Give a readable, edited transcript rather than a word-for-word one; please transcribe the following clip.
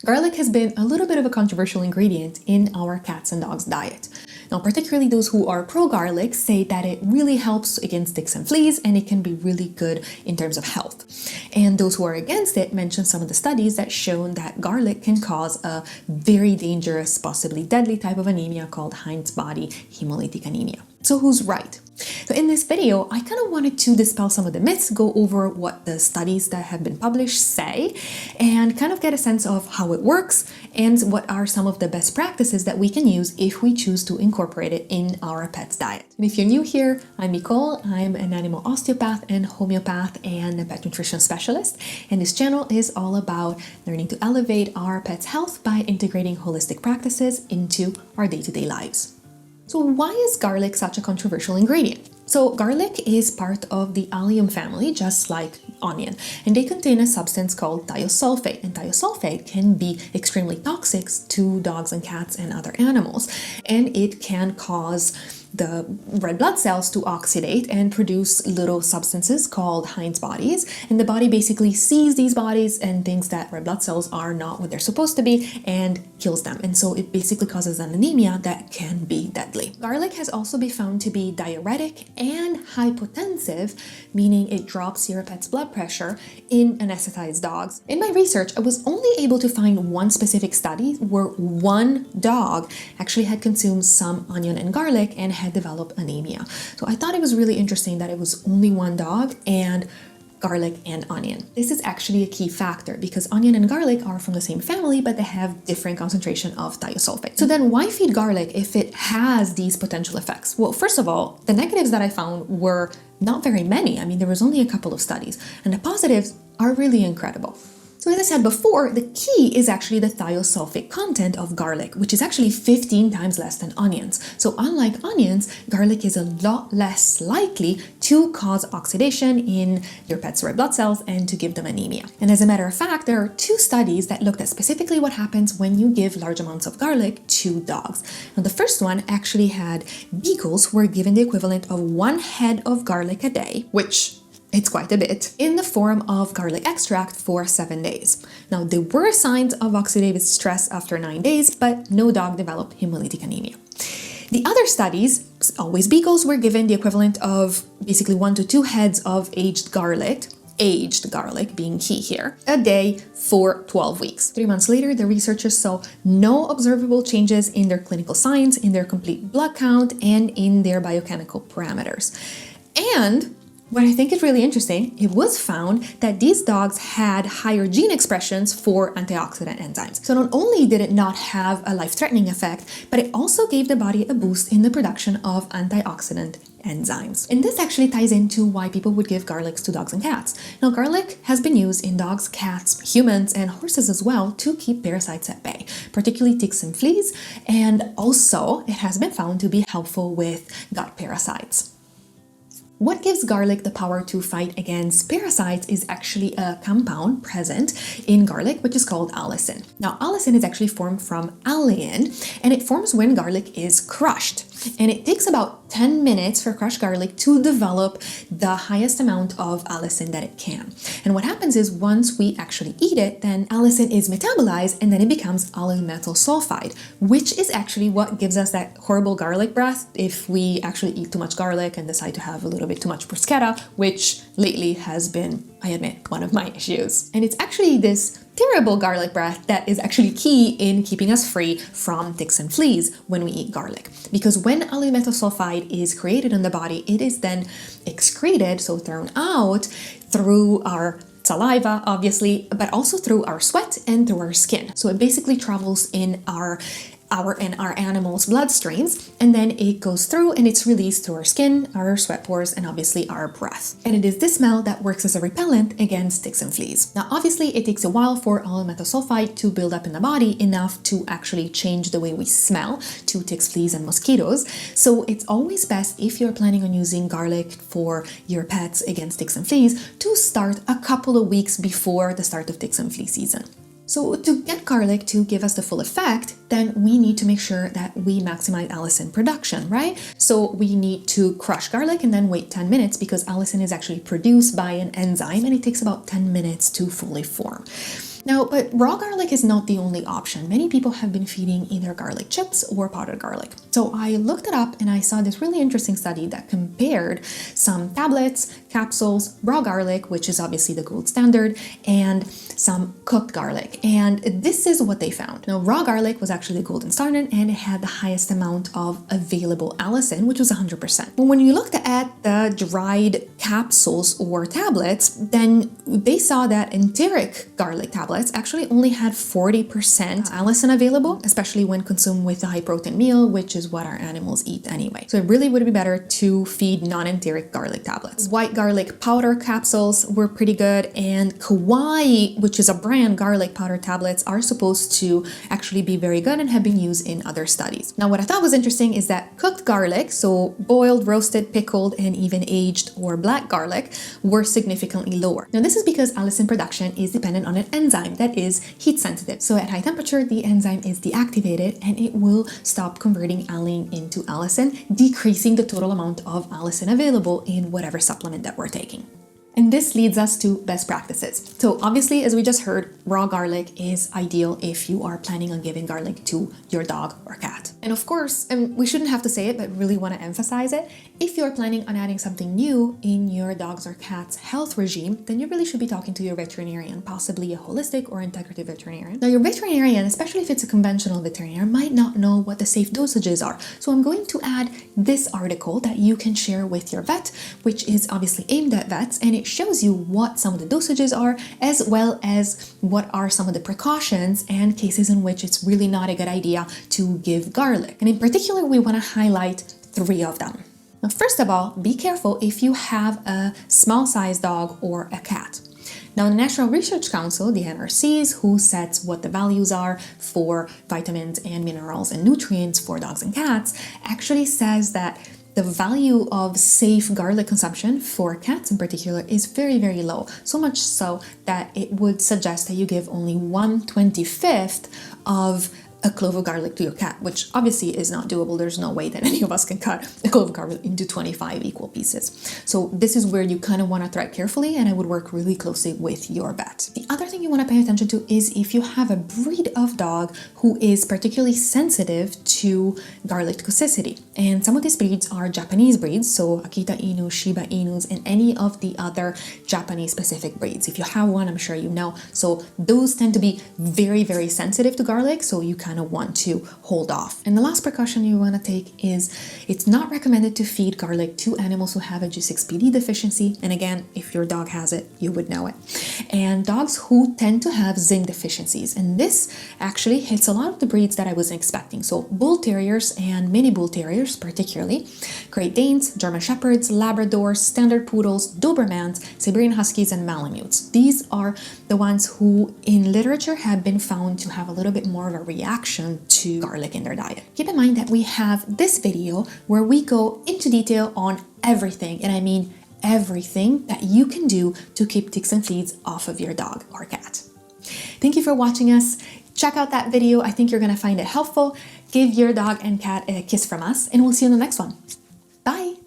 Garlic has been a little bit of a controversial ingredient in our cats and dogs diet. Now, particularly those who are pro-garlic say that it really helps against ticks and fleas and it can be really good in terms of health. And those who are against it mention some of the studies that shown that garlic can cause a very dangerous, possibly deadly type of anemia called Heinz body hemolytic anemia. So who's right? So in this video, I kind of wanted to dispel some of the myths, go over what the studies that have been published say, and kind of get a sense of how it works and what are some of the best practices that we can use if we choose to incorporate it in our pet's diet. And if you're new here, I'm Micol. I'm an animal osteopath and homeopath and a pet nutrition specialist. And this channel is all about learning to elevate our pet's health by integrating holistic practices into our day-to-day lives. So why is garlic such a controversial ingredient? So garlic is part of the allium family, just like onion, and they contain a substance called thiosulfate, and thiosulfate can be extremely toxic to dogs and cats and other animals, and it can cause the red blood cells to oxidate and produce little substances called Heinz bodies, and the body basically sees these bodies and thinks that red blood cells are not what they're supposed to be and kills them, and so it basically causes an anemia that can be deadly. Garlic has also been found to be diuretic and hypotensive, meaning it drops your pet's blood pressure in anesthetized dogs. In my research, I was only able to find one specific study where one dog actually had consumed some onion and garlic and had developed anemia. So I thought it was really interesting that it was only one dog and garlic and onion. This is actually a key factor because onion and garlic are from the same family, but they have different concentration of thiosulfate. So then why feed garlic if it has these potential effects? Well, first of all, the negatives that I found were not very many. I mean, there was only a couple of studies, and the positives are really incredible. So as I said before, the key is actually the thiosulfate content of garlic, which is actually 15 times less than onions. So unlike onions, garlic is a lot less likely to cause oxidation in your pet's red blood cells and to give them anemia. And as a matter of fact, there are two studies that looked at specifically what happens when you give large amounts of garlic to dogs. Now, the first one actually had beagles who were given the equivalent of 1 head of garlic a day, which it's quite a bit, in the form of garlic extract for 7 days. Now, there were signs of oxidative stress after 9 days, but no dog developed hemolytic anemia. The other studies, always beagles, were given the equivalent of basically 1 to 2 heads of aged garlic being key here, a day for 12 weeks. 3 months later, the researchers saw no observable changes in their clinical signs, in their complete blood count, and in their biochemical parameters. And what I think is really interesting, it was found that these dogs had higher gene expressions for antioxidant enzymes. So not only did it not have a life-threatening effect, but it also gave the body a boost in the production of antioxidant enzymes. And this actually ties into why people would give garlics to dogs and cats. Now, garlic has been used in dogs, cats, humans, and horses as well to keep parasites at bay, particularly ticks and fleas, and also it has been found to be helpful with gut parasites. What gives garlic the power to fight against parasites is actually a compound present in garlic, which is called allicin. Now, allicin is actually formed from alliin, and it forms when garlic is crushed. And it takes about 10 minutes for crushed garlic to develop the highest amount of allicin that it can. And what happens is once we actually eat it, then allicin is metabolized and then it becomes allyl metal sulfide, which is actually what gives us that horrible garlic breath if we actually eat too much garlic and decide to have a little bit too much bruschetta, which lately has been, I admit, one of my issues. And it's actually this terrible garlic breath that is actually key in keeping us free from ticks and fleas when we eat garlic. Because when allyl metal sulfide is created in the body, it is then excreted, so thrown out through our saliva, obviously, but also through our sweat and through our skin. So it basically travels in our animals' bloodstreams, and then it goes through and it's released through our skin, our sweat pores, and obviously our breath. And it is this smell that works as a repellent against ticks and fleas. Now, obviously, it takes a while for allyl metal sulfide to build up in the body enough to actually change the way we smell to ticks, fleas, and mosquitoes. So it's always best, if you're planning on using garlic for your pets against ticks and fleas, to start a couple of weeks before the start of ticks and flea season. So to get garlic to give us the full effect, then we need to make sure that we maximize allicin production, right? So we need to crush garlic and then wait 10 minutes because allicin is actually produced by an enzyme and it takes about 10 minutes to fully form. Now, but raw garlic is not the only option. Many people have been feeding either garlic chips or powdered garlic. So I looked it up and I saw this really interesting study that compared some tablets, capsules, raw garlic, which is obviously the gold standard, and some cooked garlic. And this is what they found. Now, raw garlic was actually the golden standard and it had the highest amount of available allicin, which was 100%. But when you looked at the dried capsules or tablets, then they saw that enteric garlic tablets actually only had 40% allicin available, especially when consumed with a high protein meal, which is what our animals eat anyway. So it really would be better to feed non-enteric garlic tablets. White garlic powder capsules were pretty good, and Kauai, which is a brand garlic powder tablets, are supposed to actually be very good and have been used in other studies. Now, what I thought was interesting is that cooked garlic, so boiled, roasted, pickled, and even aged or black garlic, were significantly lower. Now, this is because allicin production is dependent on an enzyme that is heat sensitive. So at high temperature, the enzyme is deactivated and it will stop converting alanine into allicin, decreasing the total amount of allicin available in whatever supplement that we're taking. And this leads us to best practices. So obviously, as we just heard, raw garlic is ideal if you are planning on giving garlic to your dog or cat. And of course, and we shouldn't have to say it, but really want to emphasize it, if you're planning on adding something new in your dog's or cat's health regime, then you really should be talking to your veterinarian, possibly a holistic or integrative veterinarian. Now, your veterinarian, especially if it's a conventional veterinarian, might not know what the safe dosages are. So I'm going to add this article that you can share with your vet, which is obviously aimed at vets, and it shows you what some of the dosages are, as well as what are some of the precautions and cases in which it's really not a good idea to give garlic. And in particular, we want to highlight 3 of them. Now, first of all, be careful if you have a small size dog or a cat. Now, the National Research Council, the NRCs, who sets what the values are for vitamins and minerals and nutrients for dogs and cats, actually says that the value of safe garlic consumption for cats in particular is very, very low. So much so that it would suggest that you give only 1/25 of a clove of garlic to your cat, which obviously is not doable. There's no way that any of us can cut a clove of garlic into 25 equal pieces. So this is where you kind of want to tread carefully, and I would work really closely with your vet. The other thing you want to pay attention to is if you have a breed of dog who is particularly sensitive to garlic toxicity. And some of these breeds are Japanese breeds, so Akita Inu, Shiba Inus, and any of the other Japanese specific breeds. If you have one, I'm sure you know. So those tend to be very, very sensitive to garlic, so you kind of want to hold off. And the last precaution you want to take is it's not recommended to feed garlic to animals who have a G6PD deficiency. And again, if your dog has it, you would know it. And dogs who tend to have zinc deficiencies. And this actually hits a lot of the breeds that I wasn't expecting. So bull terriers and mini bull terriers particularly, Great Danes, German Shepherds, Labradors, Standard Poodles, Dobermans, Siberian Huskies, and Malamutes. These are the ones who in literature have been found to have a little bit more of a reaction to garlic in their diet. Keep in mind that we have this video where we go into detail on everything, and I mean everything that you can do to keep ticks and fleas off of your dog or cat. Thank you for watching us. Check out that video. I think you're going to find it helpful. Give your dog and cat a kiss from us, and we'll see you in the next one. Bye!